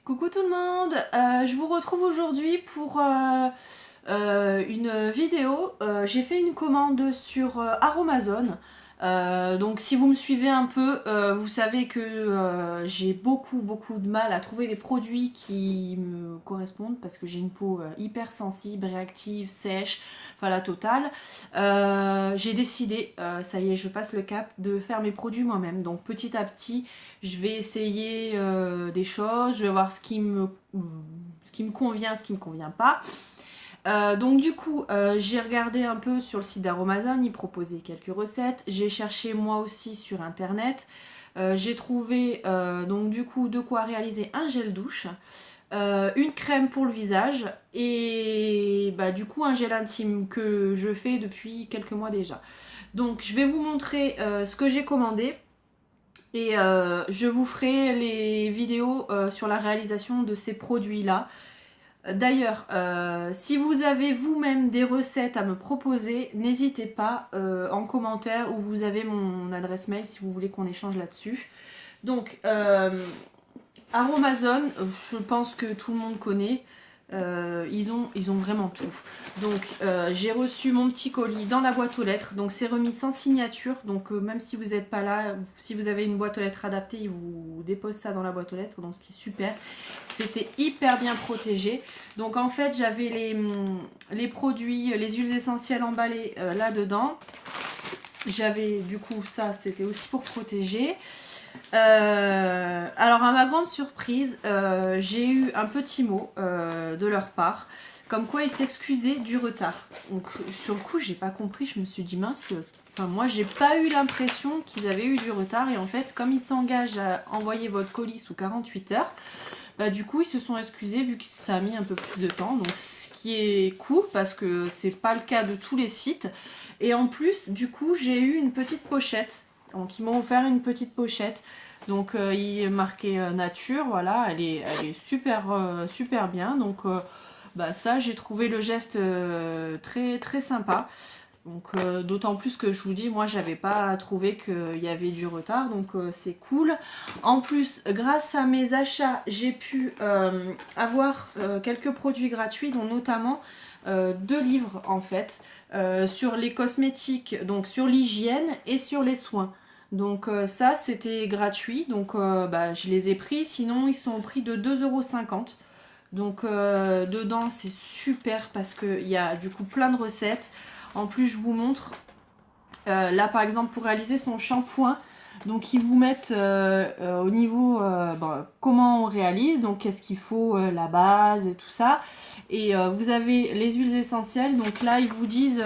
Coucou tout le monde, je vous retrouve aujourd'hui pour une vidéo. J'ai fait une commande sur Aromazone. Donc si vous me suivez un peu, vous savez que j'ai beaucoup de mal à trouver des produits qui me correspondent parce que j'ai une peau hyper sensible, réactive, sèche, enfin la totale. J'ai décidé, ça y est, je passe le cap de faire mes produits moi-même. Donc petit à petit, je vais essayer des choses, je vais voir ce qui me convient, ce qui me convient pas. Donc du coup, j'ai regardé un peu sur le site d'Aromazone, ils proposaient quelques recettes. J'ai cherché moi aussi sur internet. J'ai trouvé donc du coup de quoi réaliser un gel douche, une crème pour le visage et bah, du coup un gel intime que je fais depuis quelques mois déjà. Donc je vais vous montrer ce que j'ai commandé. Et je vous ferai les vidéos sur la réalisation de ces produits-là. D'ailleurs, si vous avez vous-même des recettes à me proposer, n'hésitez pas en commentaire ou vous avez mon adresse mail si vous voulez qu'on échange là-dessus. Donc, Aromazone, je pense que tout le monde connaît. Ils ont vraiment tout. Donc j'ai reçu mon petit colis dans la boîte aux lettres. Donc c'est remis sans signature. Donc même si vous n'êtes pas là, si vous avez une boîte aux lettres adaptée, ils vous déposent ça dans la boîte aux lettres. Donc ce qui est super. C'était hyper bien protégé. Donc en fait j'avais les produits, les huiles essentielles emballées là-dedans. J'avais du coup ça, c'était aussi pour protéger. Alors à ma grande surprise, j'ai eu un petit mot de leur part, comme quoi ils s'excusaient du retard. Donc sur le coup j'ai pas compris, je me suis dit mince, enfin moi j'ai pas eu l'impression qu'ils avaient eu du retard et en fait comme ils s'engagent à envoyer votre colis sous 48 heures, bah du coup ils se sont excusés vu que ça a mis un peu plus de temps, donc ce qui est cool parce que c'est pas le cas de tous les sites. Et en plus du coup j'ai eu une petite pochette. Donc ils m'ont offert une petite pochette. Donc il est marqué nature, voilà, elle est super bien. Donc bah, ça j'ai trouvé le geste très sympa. Donc d'autant plus que je vous dis, moi j'avais pas trouvé qu'il y avait du retard, donc c'est cool. En plus, grâce à mes achats, j'ai pu avoir quelques produits gratuits, dont notamment 2 livres en fait, sur les cosmétiques, donc sur l'hygiène et sur les soins. Donc ça c'était gratuit, donc bah, je les ai pris, sinon ils sont au prix de 2,50 €. Donc dedans c'est super parce qu'il y a du coup plein de recettes. En plus je vous montre, là par exemple pour réaliser son shampoing, donc ils vous mettent au niveau bon, comment on réalise, donc qu'est-ce qu'il faut, la base et tout ça. Et vous avez les huiles essentielles, donc là ils vous disent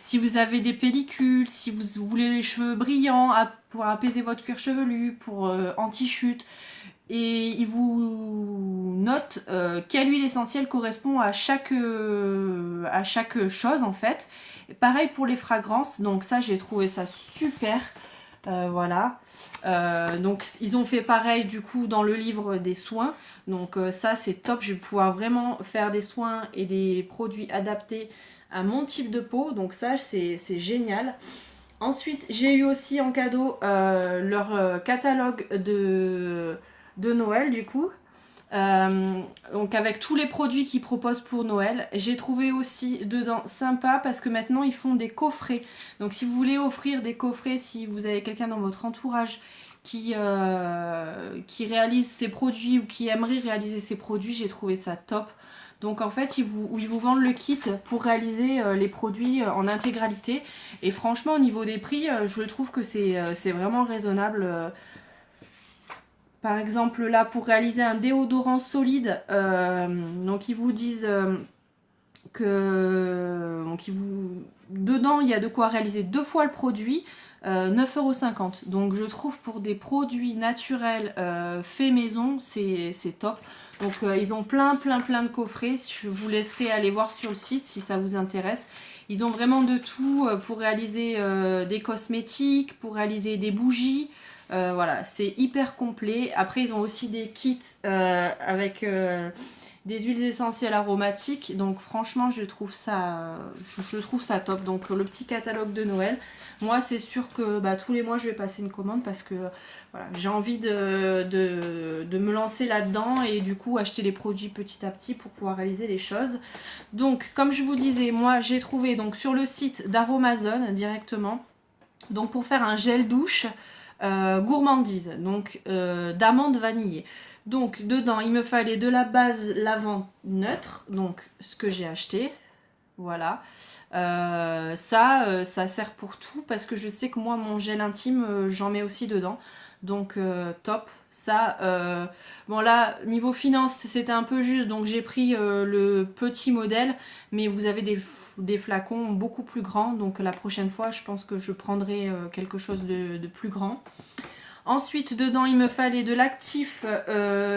si vous avez des pellicules, si vous voulez les cheveux brillants, pour apaiser votre cuir chevelu, pour anti-chute. Et ils vous notent quelle huile essentielle correspond à chaque chose en fait. Et pareil pour les fragrances, donc ça j'ai trouvé ça super. Voilà. Donc ils ont fait pareil du coup dans le livre des soins. Donc ça c'est top, je vais pouvoir vraiment faire des soins et des produits adaptés à mon type de peau. Donc ça c'est génial. Ensuite j'ai eu aussi en cadeau leur catalogue de Noël du coup. Donc avec tous les produits qu'ils proposent pour Noël. J'ai trouvé aussi dedans sympa parce que maintenant ils font des coffrets. Donc si vous voulez offrir des coffrets, si vous avez quelqu'un dans votre entourage qui réalise ces produits ou qui aimerait réaliser ces produits, j'ai trouvé ça top. Donc en fait ils vous vendent le kit pour réaliser les produits en intégralité. Et franchement au niveau des prix, je trouve que c'est vraiment raisonnable. Par exemple, là, pour réaliser un déodorant solide, donc ils vous disent que dedans, il y a de quoi réaliser 2 fois le produit, 9,50 €. Donc je trouve pour des produits naturels faits maison, c'est top. Donc ils ont plein de coffrets. Je vous laisserai aller voir sur le site si ça vous intéresse. Ils ont vraiment de tout pour réaliser des cosmétiques, pour réaliser des bougies. Voilà, c'est hyper complet. Après ils ont aussi des kits avec des huiles essentielles aromatiques, donc franchement je trouve ça top. Donc le petit catalogue de Noël, moi c'est sûr que tous les mois je vais passer une commande parce que voilà, j'ai envie de me lancer là-dedans et du coup acheter les produits petit à petit pour pouvoir réaliser les choses. Donc comme je vous disais, moi j'ai trouvé donc sur le site d'Aromazone directement, donc pour faire un gel douche gourmandise, donc d'amande vanillée. Donc dedans il me fallait de la base lavande neutre, donc ce que j'ai acheté. Voilà. Ça sert pour tout parce que je sais que moi mon gel intime j'en mets aussi dedans. Donc top. Ça, bon là, niveau finance, c'était un peu juste, donc j'ai pris le petit modèle, mais vous avez des flacons beaucoup plus grands, donc la prochaine fois, je pense que je prendrai quelque chose de plus grand. Ensuite, dedans, il me fallait de l'actif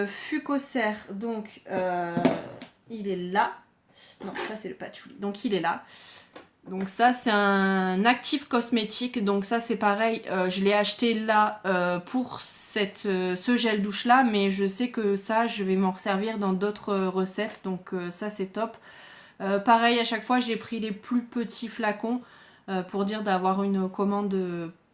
Fucocer, donc il est là. Non, ça c'est le patchouli, donc il est là. Donc ça c'est un actif cosmétique, donc ça c'est pareil, je l'ai acheté là pour ce gel douche là, mais je sais que ça je vais m'en resservir dans d'autres recettes, donc ça c'est top. Pareil à chaque fois j'ai pris les plus petits flacons pour dire d'avoir une commande,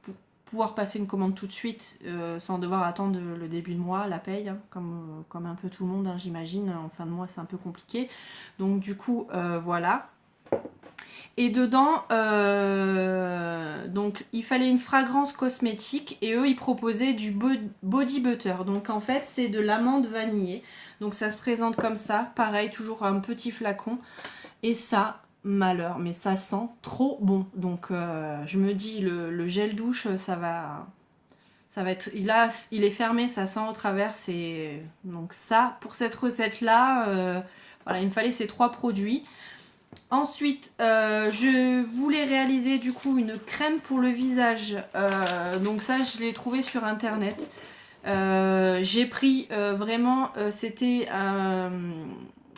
pour pouvoir passer une commande tout de suite sans devoir attendre le début de mois, la paye, hein, comme un peu tout le monde hein, j'imagine, en fin de mois c'est un peu compliqué. Donc du coup voilà. Et dedans, donc il fallait une fragrance cosmétique et eux ils proposaient du body butter. Donc en fait c'est de l'amande vanillée. Donc ça se présente comme ça, pareil, toujours un petit flacon. Et ça, malheur, mais ça sent trop bon. Donc je me dis le gel douche, ça va être. Il est fermé, ça sent au travers. Donc ça, pour cette recette là, voilà, il me fallait ces 3 produits. Ensuite, je voulais réaliser du coup une crème pour le visage. Donc ça, je l'ai trouvé sur internet. J'ai pris vraiment, c'était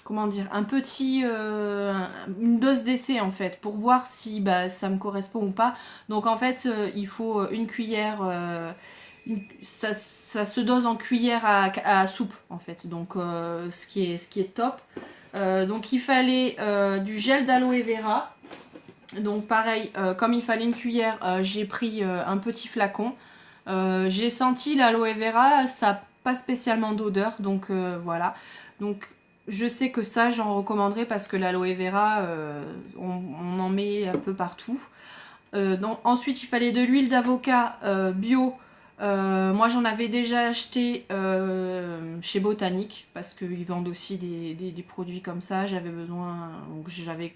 comment dire, un petit, une dose d'essai en fait, pour voir si ça me correspond ou pas. Donc en fait, il faut une cuillère. Ça se dose en cuillère à soupe en fait. Donc ce qui est top. Donc il fallait du gel d'aloe vera. Donc pareil, comme il fallait une cuillère, j'ai pris un petit flacon. J'ai senti l'aloe vera, ça n'a pas spécialement d'odeur, donc voilà. Donc je sais que ça j'en recommanderais parce que l'aloe vera, on en met un peu partout. Donc, ensuite il fallait de l'huile d'avocat bio. Moi j'en avais déjà acheté chez Botanique parce qu'ils vendent aussi des produits comme ça, j'avais besoin, donc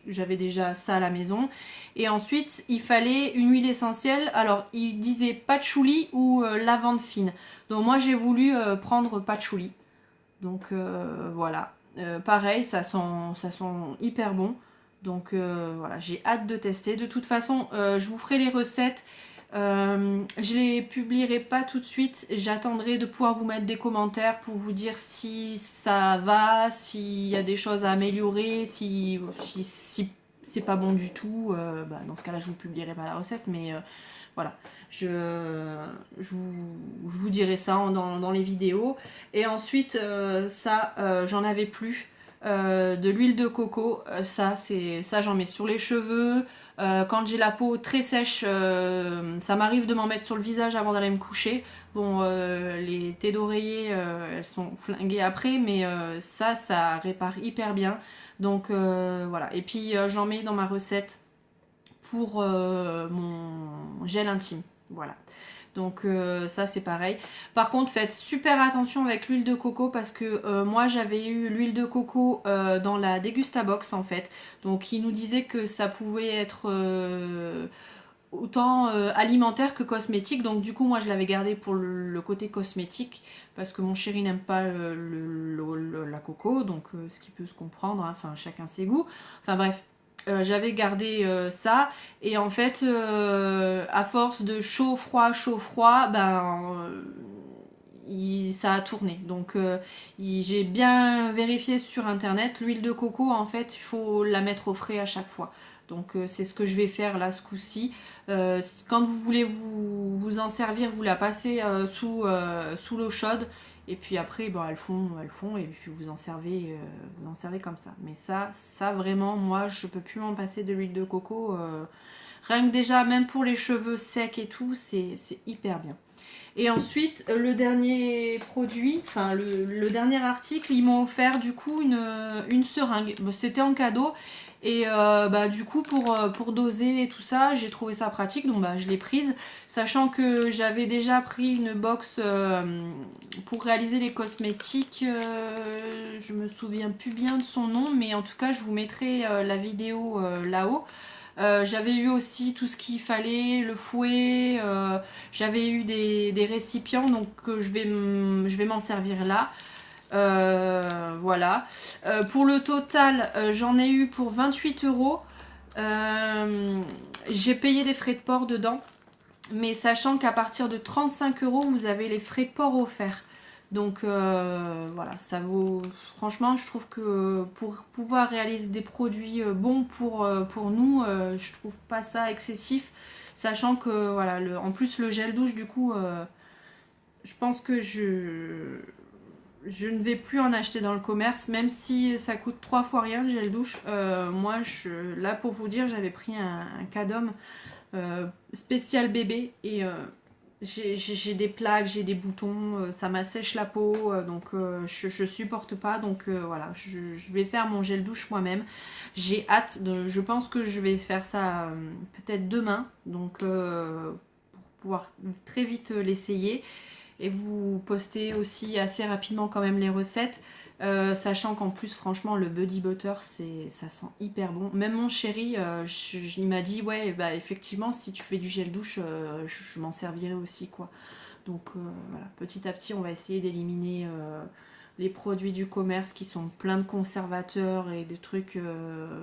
j'avais déjà ça à la maison. Et ensuite il fallait une huile essentielle, alors il disait patchouli ou lavande fine. Donc moi j'ai voulu prendre patchouli. Donc voilà, pareil ça sent hyper bon. Donc voilà, j'ai hâte de tester. De toute façon, je vous ferai les recettes. Je les publierai pas tout de suite. J'attendrai de pouvoir vous mettre des commentaires pour vous dire si ça va, s'il y a des choses à améliorer, si c'est pas bon du tout. Dans ce cas-là, je vous publierai pas la recette, mais voilà. Je vous dirai ça dans les vidéos. Et ensuite, j'en avais plus. De l'huile de coco, ça j'en mets sur les cheveux. Quand j'ai la peau très sèche, ça m'arrive de m'en mettre sur le visage avant d'aller me coucher. Bon, les thés d'oreiller, elles sont flinguées après, mais ça répare hyper bien. Donc voilà. Et puis j'en mets dans ma recette pour mon gel intime. Voilà. Donc ça c'est pareil. Par contre faites super attention avec l'huile de coco parce que moi j'avais eu l'huile de coco dans la Degustabox en fait. Donc il nous disait que ça pouvait être autant alimentaire que cosmétique. Donc du coup moi je l'avais gardé pour le côté cosmétique parce que mon chéri n'aime pas la coco. Donc ce qui peut se comprendre, hein. Enfin chacun ses goûts. Enfin bref. J'avais gardé ça et en fait à force de chaud froid ça a tourné. Donc j'ai bien vérifié sur internet, l'huile de coco en fait il faut la mettre au frais à chaque fois. Donc c'est ce que je vais faire là ce coup-ci. Quand vous voulez vous en servir, vous la passez sous l'eau chaude. Et puis après, bon, elles font, et puis vous en servez comme ça. Mais ça vraiment, moi, je peux plus m'en passer de l'huile de coco. Rien que déjà, même pour les cheveux secs et tout, c'est hyper bien. Et ensuite, le dernier produit, enfin le dernier article, ils m'ont offert du coup une seringue. Bon, c'était en cadeau. Et du coup, pour doser et tout ça, j'ai trouvé ça pratique, donc je l'ai prise. Sachant que j'avais déjà pris une box pour réaliser les cosmétiques. Je me souviens plus bien de son nom, mais en tout cas, je vous mettrai la vidéo là-haut. J'avais eu aussi tout ce qu'il fallait, le fouet, j'avais eu des récipients, donc je vais m'en servir là. Voilà. Pour le total, j'en ai eu pour 28 €. J'ai payé des frais de port dedans, mais sachant qu'à partir de 35 €, vous avez les frais de port offerts. Donc voilà, ça vaut. Franchement, je trouve que pour pouvoir réaliser des produits bons pour nous, je trouve pas ça excessif. Sachant que voilà, en plus le gel douche, du coup, je pense que je ne vais plus en acheter dans le commerce, même si ça coûte 3 fois rien le gel douche. Moi, là pour vous dire, j'avais pris un Cadom spécial bébé et j'ai des plaques, j'ai des boutons, ça m'assèche la peau, donc je supporte pas. Donc voilà, je vais faire mon gel douche moi-même. J'ai hâte, je pense que je vais faire ça peut-être demain, donc pour pouvoir très vite l'essayer et vous poster aussi assez rapidement quand même les recettes. Sachant qu'en plus franchement le body butter ça sent hyper bon. Même mon chéri il m'a dit ouais bah effectivement si tu fais du gel douche je m'en servirai aussi quoi. Donc voilà, petit à petit on va essayer d'éliminer les produits du commerce qui sont pleins de conservateurs et de trucs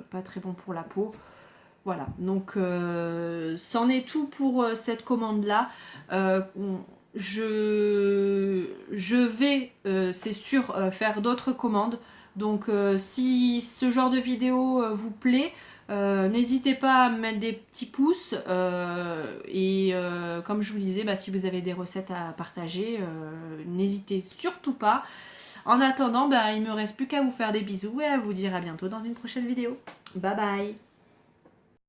pas très bons pour la peau. Voilà, donc c'en est tout pour cette commande là. Je vais, c'est sûr, faire d'autres commandes. Donc si ce genre de vidéo vous plaît, n'hésitez pas à mettre des petits pouces. Comme je vous disais, si vous avez des recettes à partager, n'hésitez surtout pas. En attendant, il me reste plus qu'à vous faire des bisous et à vous dire à bientôt dans une prochaine vidéo. Bye bye!